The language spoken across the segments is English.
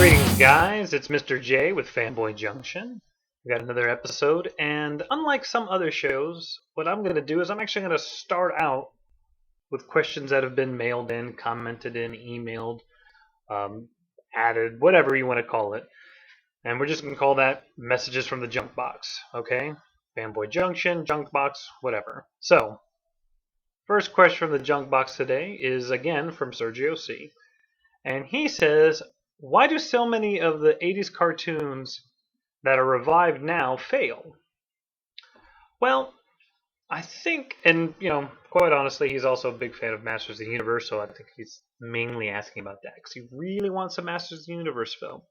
Greetings, guys. It's Mr. J with Fanboy JunKtion. We got another episode, and unlike some other shows, what I'm going to do is I'm actually going to start out with questions that have been mailed in, commented in, emailed, added, whatever you want to call it. And we're just going to call that messages from the JunkBox, okay? Fanboy JunKtion, JunkBox, whatever. So, first question from the JunkBox today is again from Sergio C. And he says, why do so many of the 80s cartoons that are revived now fail? Well, I think, and quite honestly, he's also a big fan of Masters of the Universe, so I think he's mainly asking about that because he really wants a Masters of the Universe film.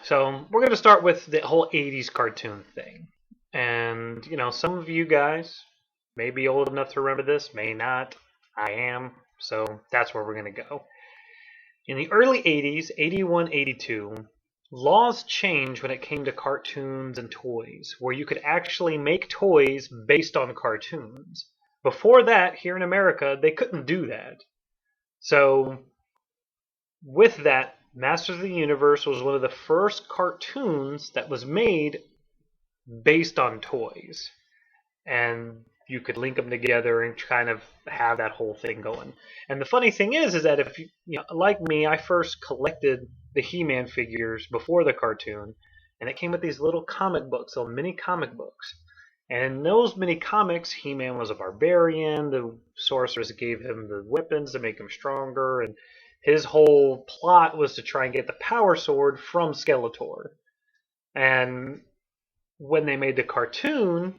So we're going to start with the whole 80s cartoon thing. And, some of you guys may be old enough to remember this, may not. I am, so that's where we're going to go. In the early 80s, 81, 82, laws changed when it came to cartoons and toys, where you could actually make toys based on cartoons. Before that, here in America, they couldn't do that. So, with that, Masters of the Universe was one of the first cartoons that was made based on toys. And you could link them together and kind of have that whole thing going. And the funny thing is that if you like me, I first collected the He-Man figures before the cartoon, and it came with these little comic books, little mini comic books. And in those mini comics, He-Man was a barbarian. The sorceress gave him the weapons to make him stronger, and his whole plot was to try and get the power sword from Skeletor. And when they made the cartoon,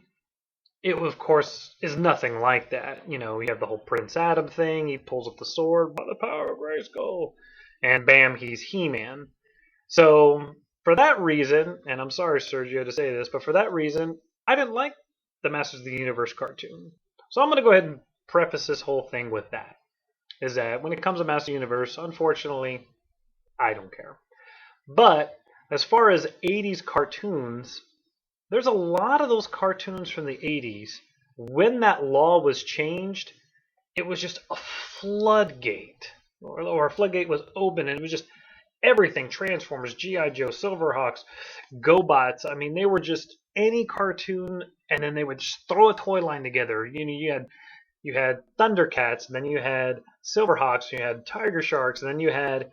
it, of course, is nothing like that. You have the whole Prince Adam thing. He pulls up the sword by the power of Grayskull. And bam, he's He-Man. So, for that reason, and I'm sorry, Sergio, to say this, but for that reason, I didn't like the Masters of the Universe cartoon. So I'm going to go ahead and preface this whole thing with that. Is that when it comes to Masters of the Universe, unfortunately, I don't care. But, as far as 80s cartoons, there's a lot of those cartoons from the 80s. When that law was changed, it was just a floodgate. Or a floodgate was open, and it was just everything. Transformers, G.I. Joe, Silverhawks, GoBots. I mean, they were just any cartoon, and then they would just throw a toy line together. You had Thundercats, and then you had Silverhawks, and you had Tiger Sharks, and then you had,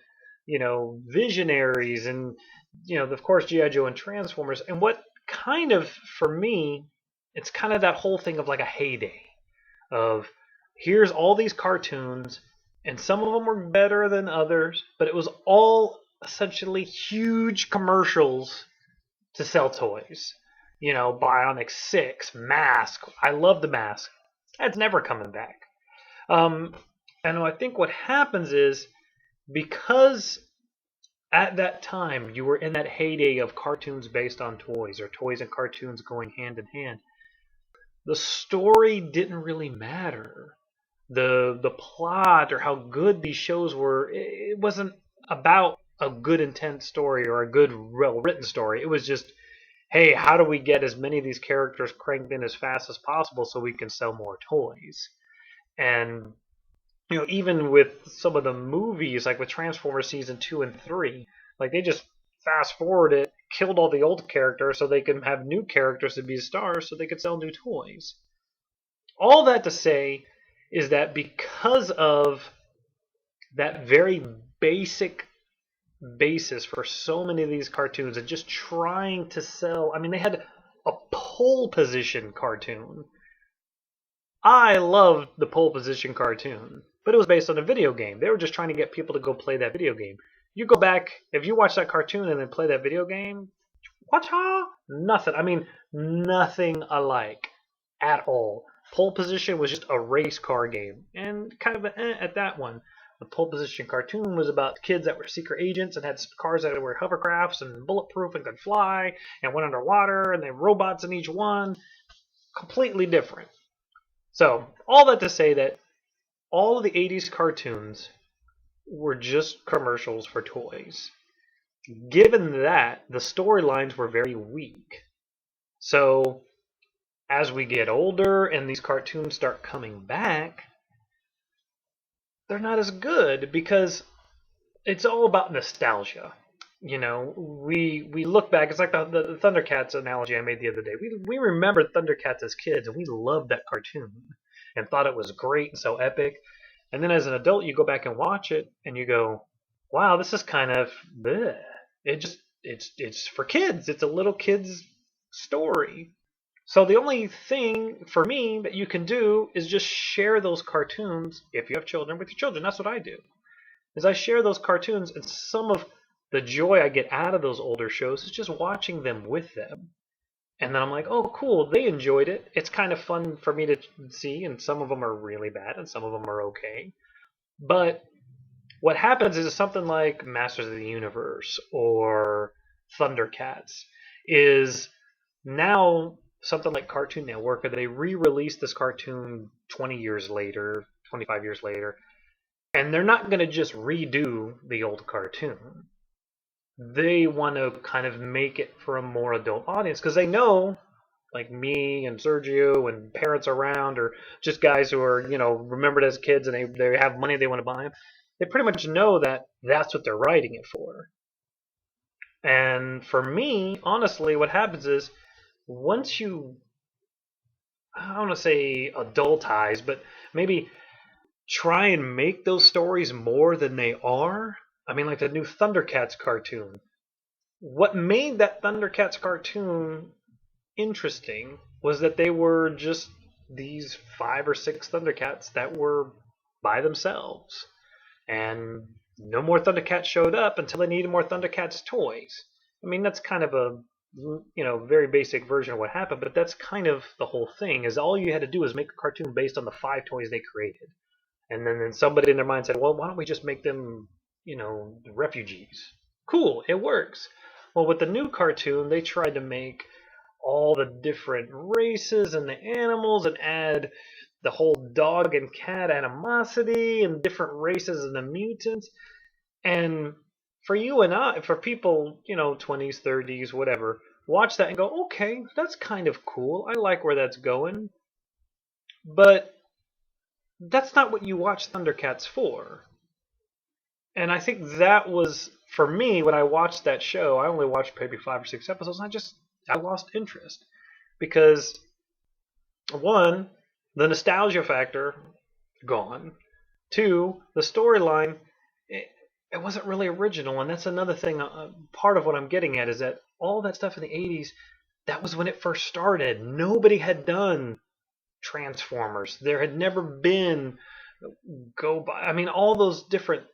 Visionaries, and, of course, G.I. Joe and Transformers. And what kind of, for me, it's kind of that whole thing of like a heyday of here's all these cartoons, and some of them were better than others, but it was all essentially huge commercials to sell toys. Bionic 6, Mask. I love the Mask. That's never coming back. And I think what happens is because at that time, you were in that heyday of cartoons based on toys, or toys and cartoons going hand in hand. The story didn't really matter. The plot or how good these shows were, it wasn't about a good intent story or a good, well-written story. It was just, hey, how do we get as many of these characters cranked in as fast as possible so we can sell more toys? And even with some of the movies, like with Transformers Season 2 and 3, like they just fast forward it, killed all the old characters so they can have new characters to be stars so they could sell new toys. All that to say is that because of that very basic basis for so many of these cartoons and just trying to sell, I mean, they had a pole position cartoon. I loved the pole position cartoon, but it was based on a video game. They were just trying to get people to go play that video game. You go back, if you watch that cartoon and then play that video game, nothing. I mean, nothing alike at all. Pole position was just a race car game, and kind of at that one. The pole position cartoon was about kids that were secret agents and had cars that were hovercrafts and bulletproof and could fly and went underwater, and they had robots in each one. Completely different. So, all that to say that all of the 80s cartoons were just commercials for toys. Given that, the storylines were very weak. So, as we get older and these cartoons start coming back, they're not as good because it's all about nostalgia. You know, we look back. It's like the Thundercats analogy I made the other day. We remember Thundercats as kids, and we loved that cartoon and thought it was great and so epic. And then as an adult, you go back and watch it, and you go, "Wow, this is kind of bleh." It just it's for kids. It's a little kid's story. So the only thing for me that you can do is just share those cartoons if you have children with your children. That's what I do. Is I share those cartoons, and some of the joy I get out of those older shows is just watching them with them. And then I'm like, oh, cool, they enjoyed it. It's kind of fun for me to see, and some of them are really bad, and some of them are okay. But what happens is something like Masters of the Universe or Thundercats is now something like Cartoon Network, or they re-release this cartoon 20 years later, 25 years later, and they're not going to just redo the old cartoon. They want to kind of make it for a more adult audience because they know, like me and Sergio and parents around, or just guys who are, remembered as kids and they have money they want to buy them, they pretty much know that that's what they're writing it for. And for me, honestly, what happens is once you, I don't want to say adultize, but maybe try and make those stories more than they are. I mean, like the new Thundercats cartoon. What made that Thundercats cartoon interesting was that they were just these 5 or 6 Thundercats that were by themselves. And no more Thundercats showed up until they needed more Thundercats toys. I mean, that's kind of a very basic version of what happened, but that's kind of the whole thing. Is all you had to do was make a cartoon based on the 5 toys they created, and then somebody in their mind said, "Well, why don't we just make them, refugees?" Cool, it works. Well, with the new cartoon, they tried to make all the different races and the animals and add the whole dog and cat animosity and different races and the mutants. And for you and I, for people, 20s, 30s, whatever, watch that and go, okay, that's kind of cool. I like where that's going. But that's not what you watch Thundercats for. And I think that was, for me, when I watched that show, I only watched maybe 5 or 6 episodes, and I lost interest. Because, one, the nostalgia factor, gone. Two, the storyline, it wasn't really original, and that's another thing. Part of what I'm getting at is that all that stuff in the 80s, that was when it first started. Nobody had done Transformers. There had never been I mean, all those different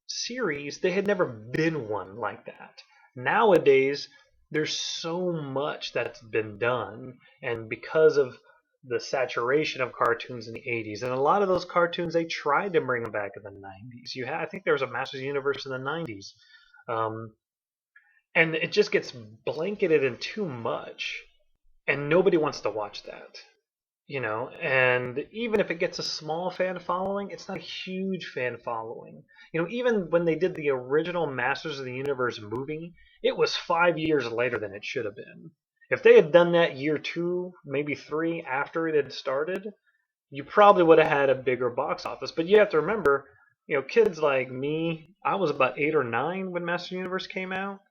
series, they had never been one like that. Nowadays, there's so much that's been done, and because of the saturation of cartoons in the 80s, and a lot of those cartoons they tried to bring them back in the 90s. I think there was a Masters Universe in the 90s, and it just gets blanketed in too much, and nobody wants to watch that. And even if it gets a small fan following, it's not a huge fan following. Even when they did the original Masters of the Universe movie, it was 5 years later than it should have been. If they had done that year 2, maybe 3 after it had started, you probably would have had a bigger box office. But you have to remember, kids like me, I was about 8 or 9 when Masters of the Universe came out.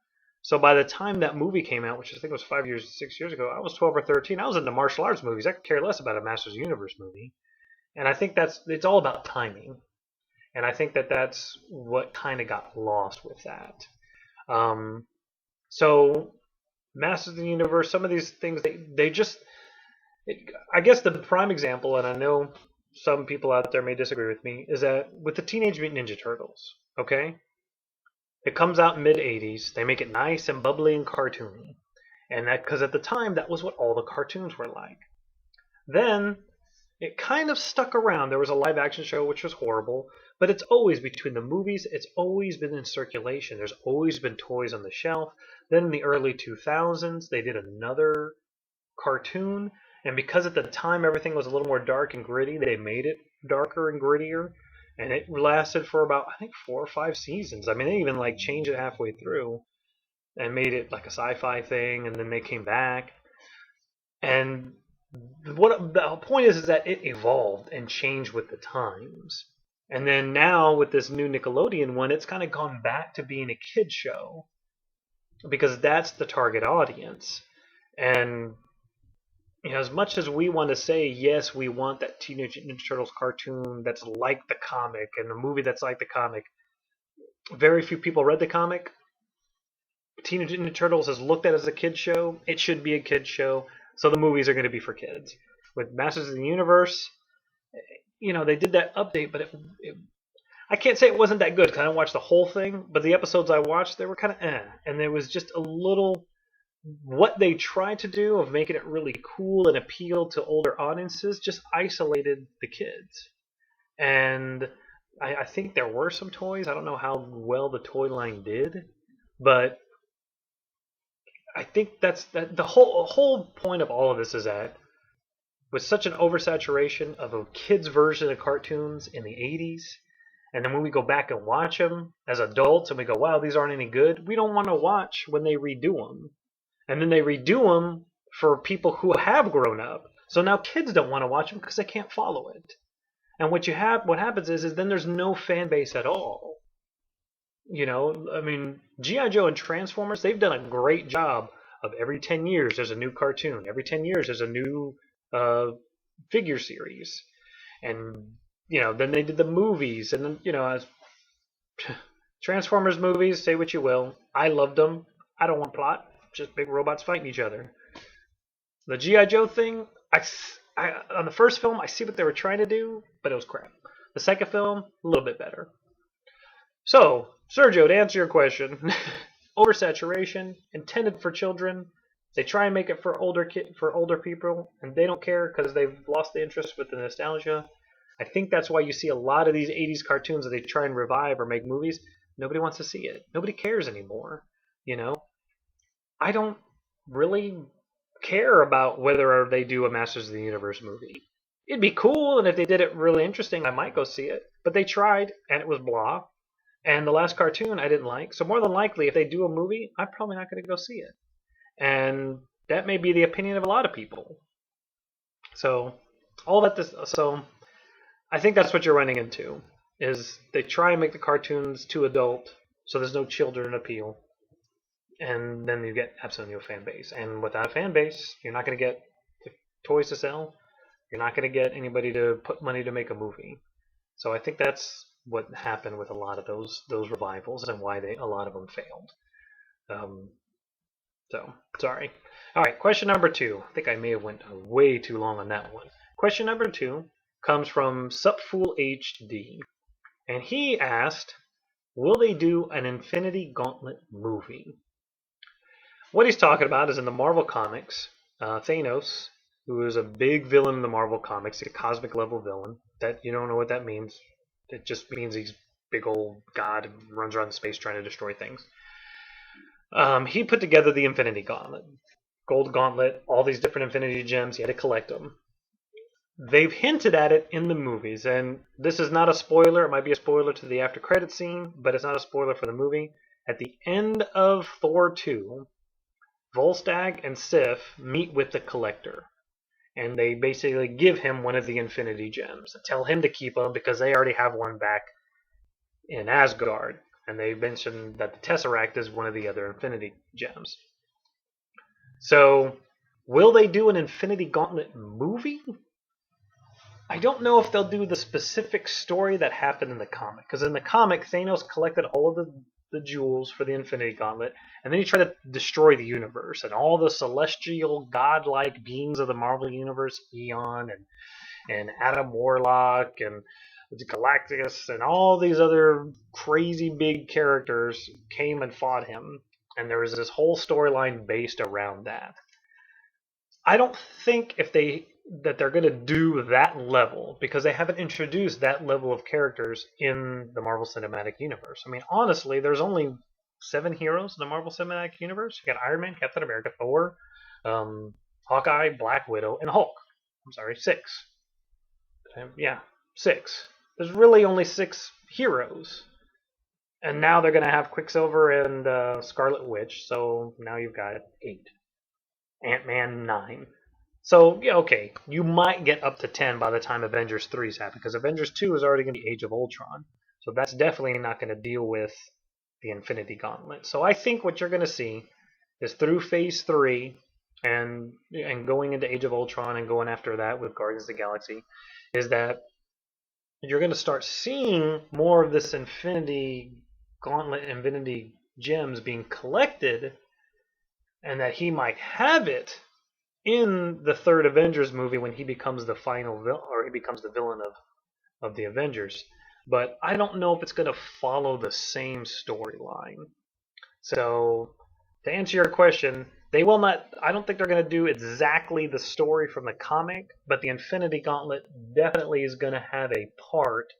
So by the time that movie came out, which I think was 5 years, 6 years ago, I was 12 or 13. I was into martial arts movies. I could care less about a Masters of the Universe movie. And I think it's all about timing. And I think that's what kind of got lost with that. So Masters of the Universe, some of these things, they just, I guess the prime example, and I know some people out there may disagree with me, is that with the Teenage Mutant Ninja Turtles, okay? It comes out in mid-80s. They make it nice and bubbly and cartoony. And that because at the time, that was what all the cartoons were like. Then, it kind of stuck around. There was a live-action show, which was horrible. But it's always, between the movies, it's always been in circulation. There's always been toys on the shelf. Then in the early 2000s, they did another cartoon. And because at the time everything was a little more dark and gritty, they made it darker and grittier. And it lasted for about, I think, 4 or 5 seasons. I mean, they even changed it halfway through and made it like a sci-fi thing, and then they came back. And what the point is that it evolved and changed with the times. And then now with this new Nickelodeon one, it's kind of gone back to being a kid show because that's the target audience. And as much as we want to say yes, we want that Teenage Ninja Turtles cartoon that's like the comic and a movie that's like the comic. Very few people read the comic. Teenage Ninja Turtles is looked at as a kid show. It should be a kid show, so the movies are going to be for kids. With Masters of the Universe, they did that update, but I can't say it wasn't that good because I didn't watch the whole thing. But the episodes I watched, they were kind of and there was just a little what they tried to do of making it really cool and appeal to older audiences just isolated the kids. And I think there were some toys. I don't know how well the toy line did, but I think that's the whole point of all of this is that with such an oversaturation of a kids version of cartoons in the 80s, and then when we go back and watch them as adults and we go, wow, these aren't any good, we don't want to watch when they redo them. And then they redo them for people who have grown up. So now kids don't want to watch them because they can't follow it. And what happens is then there's no fan base at all. G.I. Joe and Transformers, they've done a great job of every 10 years there's a new cartoon. Every 10 years there's a new figure series. And, then they did the movies. And then, as Transformers movies, say what you will. I loved them. I don't want plot. Just big robots fighting each other. The G.I. Joe thing, on the first film, I see what they were trying to do, but it was crap. The second film, a little bit better. So, Sergio, to answer your question, oversaturation, intended for children. They try and make it for older people, and they don't care because they've lost the interest with the nostalgia. I think that's why you see a lot of these 80s cartoons that they try and revive or make movies. Nobody wants to see it. Nobody cares anymore. I don't really care about whether they do a Masters of the Universe movie. It'd be cool, and if they did it really interesting, I might go see it. But they tried, and it was blah. And the last cartoon I didn't like. So more than likely, if they do a movie, I'm probably not going to go see it. And that may be the opinion of a lot of people. So so I think that's what you're running into, is they try and make the cartoons too adult, so there's no children appeal. And then you get absolutely no fan base. And without a fan base, you're not going to get the toys to sell. You're not going to get anybody to put money to make a movie. So I think that's what happened with a lot of those revivals and why a lot of them failed. So, sorry. All right, question number 2. I think I may have went way too long on that one. Question number 2 comes from Sup FoolHD. And he asked, will they do an Infinity Gauntlet movie? What he's talking about is in the Marvel Comics, Thanos, who is a big villain in the Marvel Comics, a cosmic level villain. That you don't know what that means. It just means he's big old god and runs around space trying to destroy things. He put together the Infinity Gauntlet, Gold Gauntlet, all these different Infinity Gems. He had to collect them. They've hinted at it in the movies, and this is not a spoiler. It might be a spoiler to the after credit scene, but it's not a spoiler for the movie. At the end of Thor 2, Volstagg and Sif meet with the Collector, and they basically give him one of the Infinity Gems and tell him to keep them because they already have one back in Asgard, and they mentioned that the Tesseract is one of the other Infinity Gems. So, will they do an Infinity Gauntlet movie? I don't know if they'll do the specific story that happened in the comic, because in the comic, Thanos collected all of the jewels for the Infinity Gauntlet, and then he tried to destroy the universe, and all the celestial godlike beings of the Marvel Universe, Eon and Adam Warlock and Galactus and all these other crazy big characters came and fought him, and there was this whole storyline based around that. I don't think that they're going to do that level because they haven't introduced that level of characters in the Marvel Cinematic Universe. I mean, honestly, there's only 7 heroes in the Marvel Cinematic Universe. You got Iron Man, Captain America, Thor, Hawkeye, Black Widow, and Hulk. I'm sorry, 6. Yeah, 6. There's really only 6 heroes. And now they're going to have Quicksilver and Scarlet Witch, so now you've got 8. Ant-Man, 9. So, yeah, okay, you might get up to 10 by the time Avengers 3 is happening, because Avengers 2 is already going to be Age of Ultron. So that's definitely not going to deal with the Infinity Gauntlet. So I think what you're going to see is through Phase 3 and going into Age of Ultron and going after that with Guardians of the Galaxy, is that you're going to start seeing more of this Infinity Gauntlet, Infinity Gems being collected, and that he might have it in the third Avengers movie when he becomes the final villain, or he becomes the villain of the Avengers. But I don't know if it's going to follow the same storyline. So, to answer your question, they will not. I don't think they're going to do exactly the story from the comic, but the Infinity Gauntlet definitely is going to have a part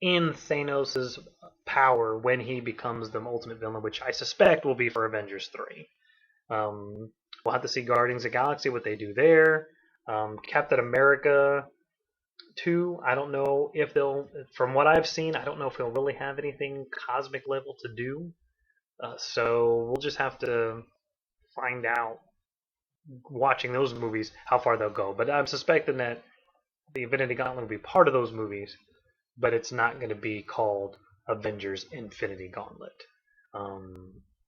in Thanos' power when he becomes the ultimate villain, which I suspect will be for Avengers 3. We'll have to see Guardians of the Galaxy, what they do there. Captain America 2, I don't know if they'll, from what I've seen, I don't know if they'll really have anything cosmic level to do. So we'll just have to find out, watching those movies, how far they'll go. But I'm suspecting that the Infinity Gauntlet will be part of those movies, but it's not going to be called Avengers Infinity Gauntlet.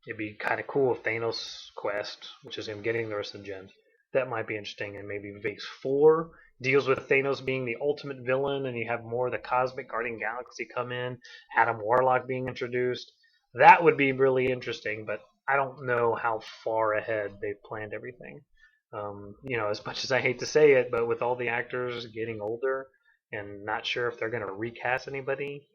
It'd be kind of cool if Thanos' quest, which is him getting the rest of the gems, that might be interesting. And maybe Phase 4 deals with Thanos being the ultimate villain, and you have more of the cosmic Guardian Galaxy come in, Adam Warlock being introduced. That would be really interesting, but I don't know how far ahead they've planned everything. As much as I hate to say it, but with all the actors getting older and not sure if they're going to recast anybody,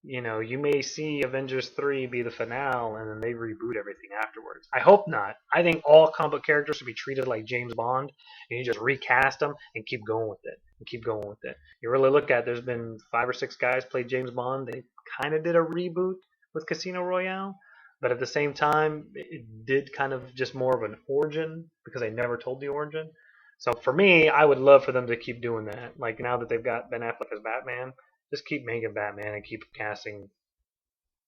you may see Avengers 3 be the finale and then they reboot everything afterwards. I hope not. I think all comic book characters should be treated like James Bond, and you just recast them and keep going with it. You really look at it, there's been 5 or 6 guys played James Bond. They kind of did a reboot with Casino Royale, but at the same time, it did kind of just more of an origin because they never told the origin. So for me, I would love for them to keep doing that. Like now that they've got Ben Affleck as Batman, just keep making Batman and keep casting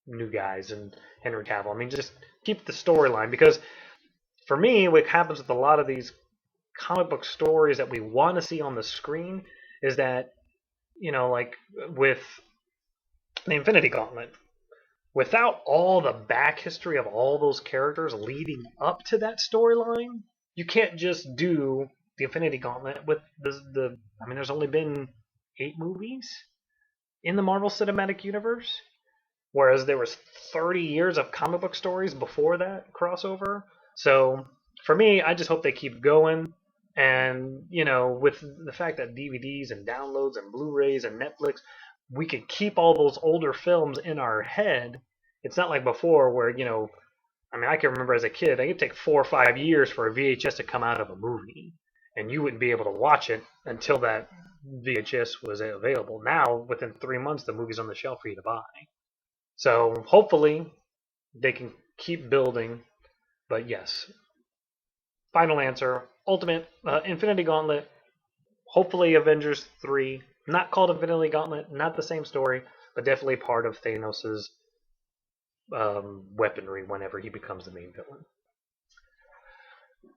new guys and Henry Cavill. I mean, just keep the storyline, because for me, what happens with a lot of these comic book stories that we want to see on the screen is that, like with the Infinity Gauntlet, without all the back history of all those characters leading up to that storyline, you can't just do the Infinity Gauntlet with I mean, there's only been 8 movies in the Marvel Cinematic Universe, whereas there was 30 years of comic book stories before that crossover. So for me, I just hope they keep going. And, with the fact that DVDs and downloads and Blu-rays and Netflix, we could keep all those older films in our head. It's not like before where, I mean, I can remember as a kid, it could take 4 or 5 years for a VHS to come out of a movie, and you wouldn't be able to watch it until that VHS was available. Now, within 3 months, the movie's on the shelf for you to buy. So hopefully they can keep building. But yes, final answer, Ultimate Infinity Gauntlet, hopefully Avengers 3, not called Infinity Gauntlet, not the same story, but definitely part of Thanos' weaponry whenever he becomes the main villain.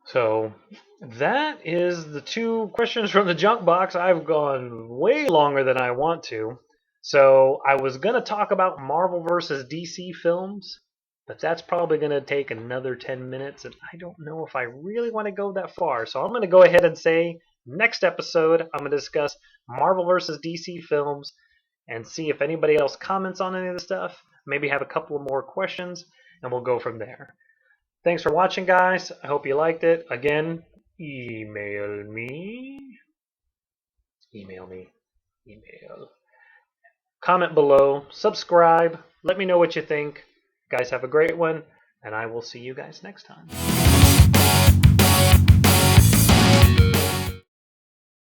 So that is the 2 questions from the junk box. I've gone way longer than I want to. So I was going to talk about Marvel versus DC films, but that's probably going to take another 10 minutes, and I don't know if I really want to go that far. So I'm going to go ahead and say next episode I'm going to discuss Marvel versus DC films and see if anybody else comments on any of the stuff. Maybe have a couple of more questions, and we'll go from there. Thanks for watching, guys. I hope you liked it. Again, email me. Comment below. Subscribe. Let me know what you think. Guys, have a great one, and I will see you guys next time.